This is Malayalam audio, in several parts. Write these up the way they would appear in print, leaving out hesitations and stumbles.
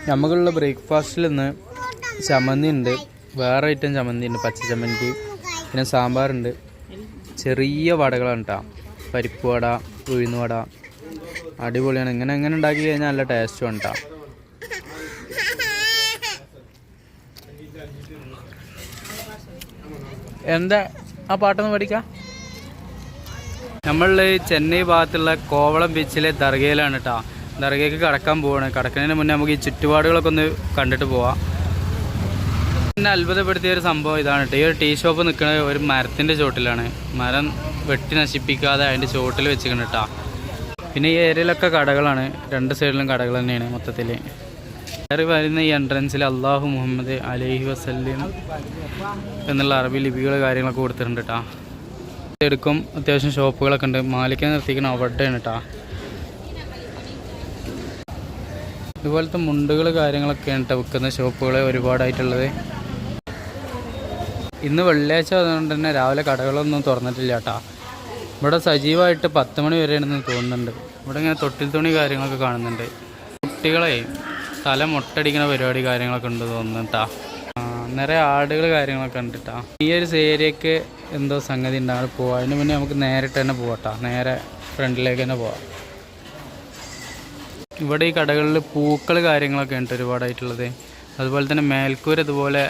നമുക്കുള്ള ബ്രേക്ക്ഫാസ്റ്റിൽ നിന്ന് ചമ്മന്തി ഉണ്ട്, വേറെ ഐറ്റം ചമ്മന്തി ഉണ്ട്, പച്ച ചമ്മന്തി, പിന്നെ സാമ്പാറുണ്ട്, ചെറിയ വടകളാണ് കേട്ടോ, പരിപ്പ് വട, ഉഴുന്ന് വട, അടിപൊളിയാണ്. എങ്ങനെ ഉണ്ടാക്കി കഴിഞ്ഞാൽ നല്ല ടേസ്റ്റും ഉണ്ട് കേട്ടോ. എന്താ ആ പാട്ടൊന്ന് പഠിക്കാം. നമ്മൾ ചെന്നൈ ഭാഗത്തുള്ള കോവളം ബീച്ചിലെ ദർഗയിലാണ് കേട്ടോ. ദർഗയ്ക്ക് കടക്കാൻ പോവാണ്. കടക്കുന്നതിന് മുന്നേ നമുക്ക് ഈ ചുറ്റുപാടുകളൊക്കെ ഒന്ന് കണ്ടിട്ട് പോവാം. എന്നെ അത്ഭുതപ്പെടുത്തിയ ഒരു സംഭവം ഇതാണ് കേട്ടോ. ഈ ഒരു ടീ ഷോപ്പ് നിൽക്കുന്നത് ഒരു മരത്തിൻ്റെ ചോട്ടിലാണ്. മരം വെട്ടി നശിപ്പിക്കാതെ അതിൻ്റെ ചോട്ടിൽ വെച്ചിരിക്കണം കേട്ടോ. പിന്നെ ഈ ഏരിയയിലൊക്കെ കടകളാണ്, രണ്ട് സൈഡിലും കടകൾ തന്നെയാണ് മൊത്തത്തിൽ. കയറി വരുന്ന ഈ എൻട്രൻസിൽ അള്ളാഹു മുഹമ്മദ് അലൈഹി വസല്ലം എന്നുള്ള അറബി ലിപികൾ കാര്യങ്ങളൊക്കെ കൊടുത്തിട്ടുണ്ട് കേട്ടോ. എടുക്കും അത്യാവശ്യം ഷോപ്പുകളൊക്കെ ഉണ്ട്. മാലിക്കാൻ നിർത്തിക്കണം അവിടെയാണ് കേട്ടോ. ഇതുപോലത്തെ മുണ്ടുകൾ കാര്യങ്ങളൊക്കെയാണ് കേട്ടോ വിൽക്കുന്ന ഷോപ്പുകൾ ഒരുപാടായിട്ടുള്ളത്. ഇന്ന് വെള്ളിയാഴ്ച അതുകൊണ്ട് തന്നെ രാവിലെ കടകളൊന്നും തുറന്നിട്ടില്ല കേട്ടോ. ഇവിടെ സജീവമായിട്ട് 10 മണി വരെയാണെന്ന് തോന്നുന്നുണ്ട്. ഇവിടെ ഇങ്ങനെ തൊട്ടിൽ തുണി കാര്യങ്ങളൊക്കെ കാണുന്നുണ്ട്. കുട്ടികളെ തല മുട്ടടിക്കുന്ന പരിപാടി കാര്യങ്ങളൊക്കെ ഉണ്ട് തോന്നുന്നു കേട്ടോ. നിറയെ ആടുകൾ കാര്യങ്ങളൊക്കെ ഉണ്ട് കേട്ടോ. ഈ ഒരു ഏരിയക്ക് എന്തോ സംഗതി ഉണ്ടാകും പോവാം. അതിന് മുന്നേ നമുക്ക് നേരിട്ട് തന്നെ പോവാം കേട്ടോ. നേരെ ഫ്രണ്ടിലേക്ക് തന്നെ പോവാം. ഇവിടെ ഈ കടകളിൽ പൂക്കൾ കാര്യങ്ങളൊക്കെ ഉണ്ട് ഒരുപാടായിട്ടുള്ളത്. അതുപോലെ തന്നെ മേൽക്കൂര ഇതുപോലെ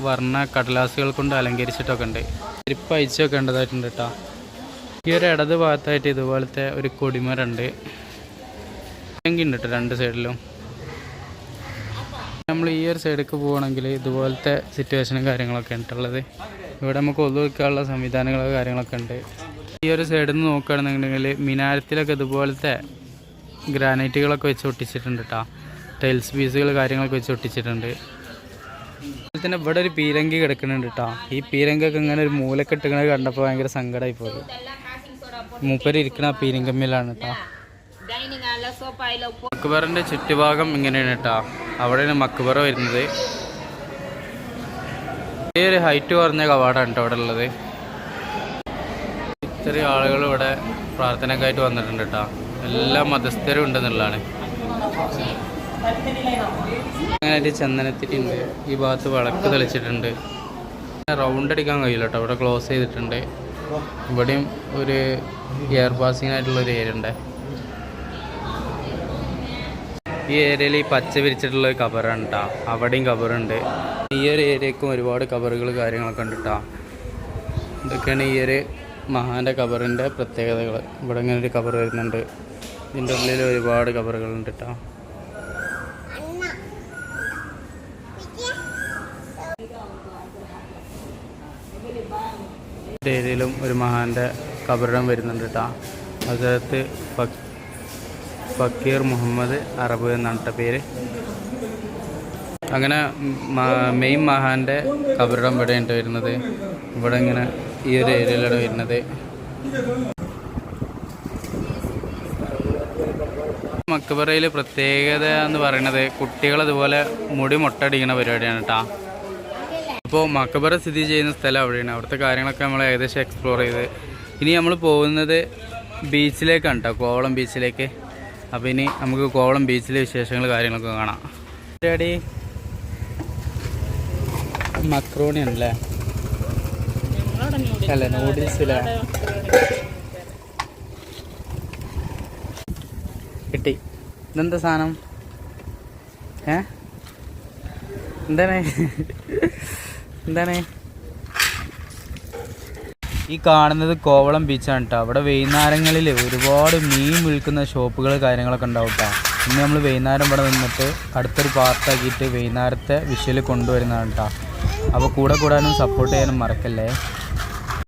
വർണ്ണ കടലാസുകൾ കൊണ്ട് അലങ്കരിച്ചിട്ടൊക്കെ ഉണ്ട്. ചെരുപ്പ് അയച്ചൊക്കെ ഉണ്ടതായിട്ടുണ്ട് കേട്ടോ. ഈ ഒരു ഇടത് ഭാഗത്തായിട്ട് ഇതുപോലത്തെ ഒരു കൊടിമരമുണ്ട്. ഉണ്ട് കേട്ടോ രണ്ട് സൈഡിലും. നമ്മൾ ഈ ഒരു സൈഡിലേക്ക് പോവുകയാണെങ്കിൽ ഇതുപോലത്തെ സിറ്റുവേഷനും കാര്യങ്ങളൊക്കെ ഉണ്ടുള്ളത്. ഇവിടെ നമുക്ക് ഒതുവെക്കാനുള്ള സംവിധാനങ്ങളൊക്കെ കാര്യങ്ങളൊക്കെ ഉണ്ട്. ഈ ഒരു സൈഡിൽ നിന്ന് നോക്കുകയാണെന്നുണ്ടെങ്കിൽ മിനാരത്തിലൊക്കെ ഇതുപോലത്തെ ഗ്രാനൈറ്റുകളൊക്കെ വെച്ച് ഒട്ടിച്ചിട്ടുണ്ട് കേട്ടോ. ടൈൽസ് പീസുകൾ കാര്യങ്ങളൊക്കെ വെച്ച് ഒട്ടിച്ചിട്ടുണ്ട്. അതുപോലെ തന്നെ ഇവിടെ ഒരു പീരങ്കി കിടക്കുന്നുണ്ട് കേട്ടോ. ഈ പീരങ്കൊക്കെ ഇങ്ങനെ ഒരു മൂലക്കെട്ടിക്കണത് കണ്ടപ്പോൾ ഭയങ്കര സങ്കടമായി പോയി. മൂപ്പര് ഇരിക്കണ ആ പീരങ്കമ്മയിലാണ് കേട്ടോ. മക്ബറിൻ്റെ ചുറ്റുഭാഗം ഇങ്ങനെയാണ് കേട്ടോ. അവിടെയാണ് മക്ബറ വരുന്നത്. ഈ ഒരു ഹൈറ്റ് കുറഞ്ഞ കവാടമാണ് കേട്ടോ അവിടെ ഉള്ളത്. ഇത്രയും ആളുകൾ ഇവിടെ പ്രാർത്ഥനക്കായിട്ട് വന്നിട്ടുണ്ട് കേട്ടോ. എല്ലാ മതസ്ഥരും ഉണ്ടെന്നുള്ളതാണ്. അങ്ങനെ ഒരു ചന്ദനത്തിരിണ്ട്. ഈ ഭാഗത്ത് വിളക്ക് തെളിച്ചിട്ടുണ്ട്. റൗണ്ട് അടിക്കാൻ കഴിയില്ല കേട്ടോ. ഇവിടെ ക്ലോസ് ചെയ്തിട്ടുണ്ട്. ഇവിടെയും ഒരു എയർ പാസിങ്ങിനായിട്ടുള്ളൊരു ഏരിയ ഉണ്ട്. ഈ ഏരിയയിൽ ഈ പച്ച വിരിച്ചിട്ടുള്ള ഒരു കബറാണ് കേട്ടോ. അവിടെയും കബറുണ്ട്. ഈ ഒരു ഏരിയക്കും ഒരുപാട് കബറുകൾ കാര്യങ്ങളൊക്കെ ഉണ്ട് കേട്ടോ. ഇതൊക്കെയാണ് ഈ ഒരു മഹാൻ്റെ കബറിൻ്റെ പ്രത്യേകതകൾ. ഇവിടെ ഇങ്ങനെ ഒരു കബർ വരുന്നുണ്ട്. ഇതിൻ്റെ ഉള്ളിൽ ഒരുപാട് കബറുകളുണ്ട് കേട്ടോ. ഏരിയയിലും ഒരു മഹാൻ്റെ കബറിടം വരുന്നുണ്ട് കേട്ടോ. അതിനകത്ത് ഫക്കീർ മുഹമ്മദ് അറബ് എന്നാണ് കേട്ടോ പേര്. അങ്ങനെ മെയിൻ മഹാൻ്റെ കബറിടം ഇവിടെയാണ് വരുന്നത്. ഇവിടെ ഇങ്ങനെ ഈ ഒരു ഏരിയയിലാണ് വരുന്നത്. മക്ബറയിൽ പ്രത്യേകത എന്ന് പറയുന്നത് കുട്ടികളതുപോലെ മുടി മുട്ടടിക്കുന്ന പരിപാടിയാണ് കേട്ടോ. അപ്പോൾ മക്ബറ സ്ഥിതി ചെയ്യുന്ന സ്ഥലം അവിടെയാണ്. അവിടുത്തെ കാര്യങ്ങളൊക്കെ നമ്മൾ ഏകദേശം എക്സ്പ്ലോർ ചെയ്ത് ഇനി നമ്മൾ പോകുന്നത് ബീച്ചിലേക്കാണ് കേട്ടോ, കോവളം ബീച്ചിലേക്ക്. അപ്പോൾ ഇനി നമുക്ക് കോവളം ബീച്ചിലെ വിശേഷങ്ങൾ കാര്യങ്ങളൊക്കെ കാണാം. പരിപാടി മക്രോണി ആണല്ലേ, അല്ല നൂഡിൽസിലെ കിട്ടി. ഇതെന്താ സാധനം? എന്താണ് ഈ കാണുന്നത്? കോവളം ബീച്ചാണ് കേട്ടോ. അവിടെ വൈകുന്നേരങ്ങളിൽ ഒരുപാട് മീൻ വിൽക്കുന്ന ഷോപ്പുകൾ കാര്യങ്ങളൊക്കെ ഉണ്ടാവും കേട്ടോ. ഇന്ന് നമ്മൾ വൈകുന്നേരം ഇവിടെ നിന്നിട്ട് അടുത്തൊരു പാർട്ടാക്കിയിട്ട് വൈകുന്നേരത്തെ വിഷ്വൽ കൊണ്ടുവരുന്നതാണ് കേട്ടോ. അപ്പോൾ കൂടെ കൂടാനും സപ്പോർട്ട് ചെയ്യാനും മറക്കല്ലേ.